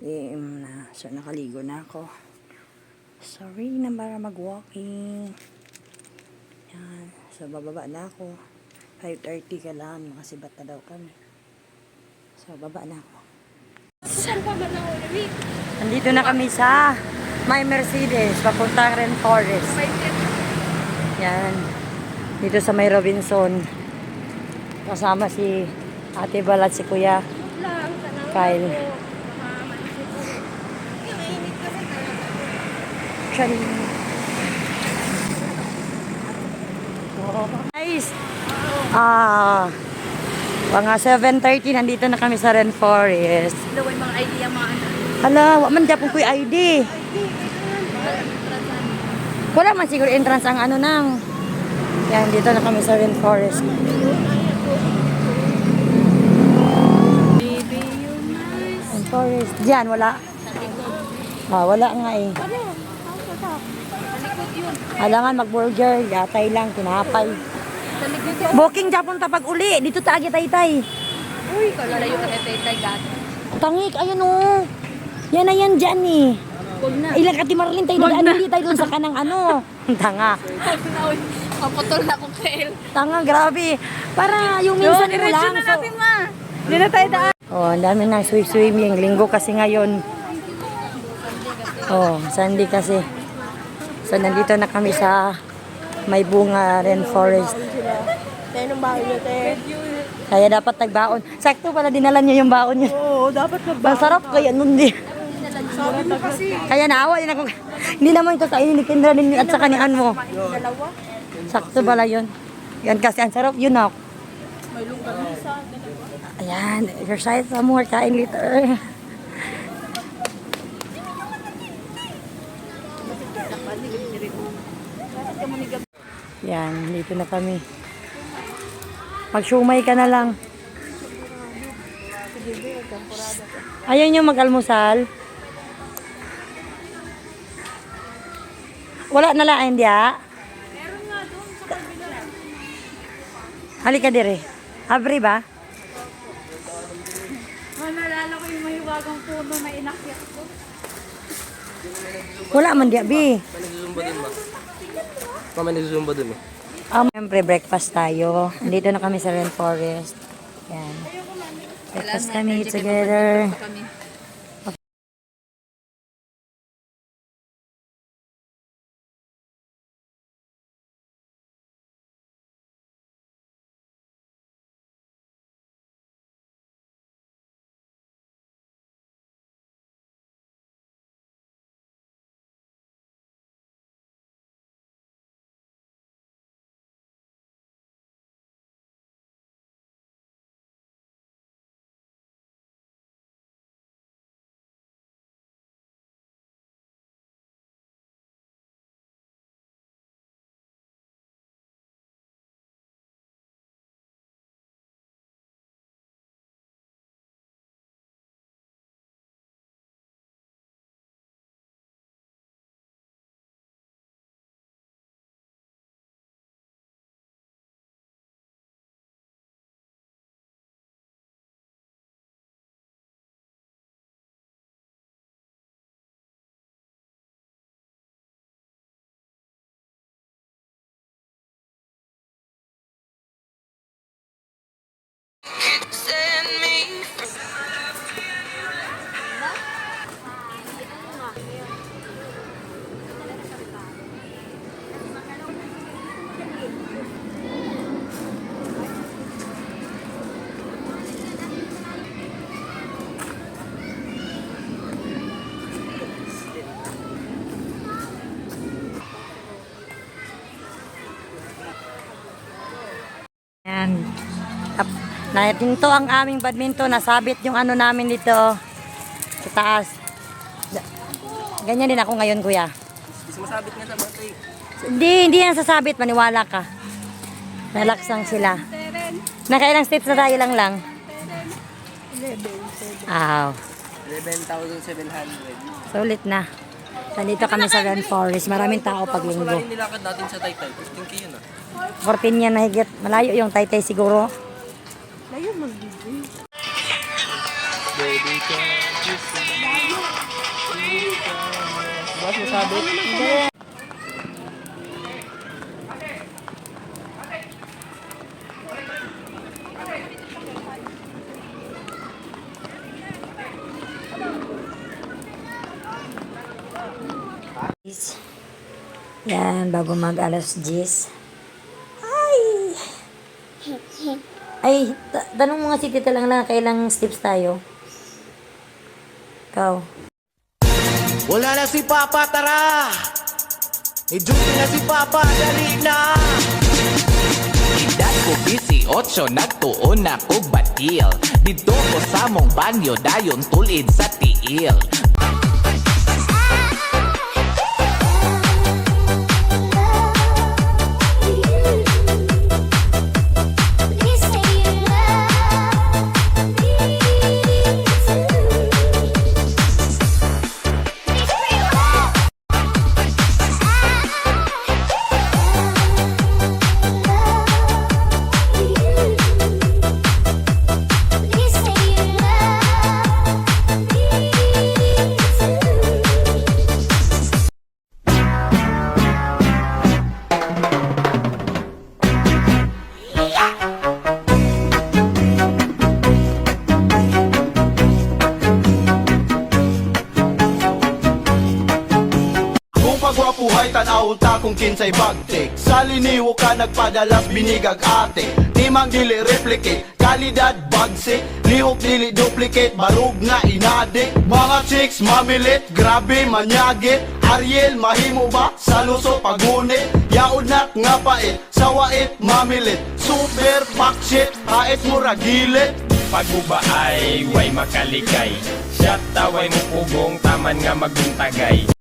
So, nakaligo na ako. Sorry na para mag-walking. Yan. So, bababa na ako. 5:30 ka lang. Makasibat na daw kami. So, baba na ako. Nandito na kami sa My Mercedes. Papuntang Rainforest. Yan. Dito sa May Robinson. Kasama si Ate Bal at si Kuya Kyle. Guys, mga 7:30 nandito na kami sa Rainforest. Daway mga idea mga ano. Hala, wa man japon kuy ID. Wala man siguro entrance ang ano nang. Yan, dito na kami sa Rainforest. Rainforest. Diyan, wala. Wala nga eh. Alangan mag-burger, yatay lang, tinapay. Booking japon tapag uli, dito taagi tay-tay. Uy, kalalayo ka tay-tay gat. Tangik, ayun o. Yan na yan dyan eh. Huwag na. Ilang kati Marlene tayo doon, hindi tayo doon sa kanang ano. Tanga. Kapatol na kong kail. Tanga, grabe. Para yung minsan mo lang. na natin ma. Hindi na tayo daan. Oh, ang dami ng swimming. Linggo kasi ngayon. Oh, Sunday kasi. So, nandito na kami sa may bunga Rainforest. Tayo ng bahay niyo, te. Kaya dapat nagbaon. Sakto pala dinala niyo yung baon niyo. Oo, dapat nagbaon. Masarap kaya nun di. Sabi mo kasi. Kaya naawa din ako. Hindi naman ito kainin ni Kendra din at sa kanian mo. Dalawa. Sakto pala yun. Yan kasi ang sarap yun ako. May lungganisa. Ayan, exercise sa more, kain later. Yan, dito na kami. Mag-shumay ka na lang. Ayaw nyo mag-almusal? Wala na lang, hindi ah? Meron nga doon sa kabila. Halika dire. Abre ba? Nalala ko yung mahiwagang puno na inakyat ko. Wala man di abi. Nagsusumba dun ba? Mama nagsusumba dun eh. Siyempre, breakfast tayo. Nandito na kami sa Rainforest. Yan. Breakfast kami together. Kami. Yan. Natinto ang aming badminton. Nasabit yung ano namin dito. Sa taas. Ganyan din ako ngayon, kuya. Kasi masabit nga sa mga Hindi yan sasabit. Maniwala ka. Relax lang sila. Nakailang steps na tayo lang. 11. Aw. 11,700. Sulit na. Nandito kami sa Rainforest. Maraming tao pag Mas linggo. malaking nilakad natin sa Taytay. 15K yun ah. 14 yan na higit. Malayo yung Taytay siguro. Layo mag-busy. Baby, can you see? Boss, masabi. Yan, bago mag alas 10. Ay! Ay, tanong mo nga si Tita lang kailang steps tayo. Ikaw. Wala na si Papa, tara! I-duty na si Papa, dali na! Edad ko busy, 8, nagtuon na kog batil. Dito ko sa mong banyo, dayon tulid sa tiil. Pagwapuhay tanawon ta kung kinsay bagtik sa liniwo ka nagpadalas binigag ate timang dili replicate kalidad bagsik lihok dili duplicate barug nga inadik mga chicks mamilit grabe manyagit Ariel mahimo ba sa luso pagunit yaod nak nga pait sa wait mamilit super pakshit hait mo ragilit Pagbuba ay way makalikay Siya taway mo pugong taman nga maguntagay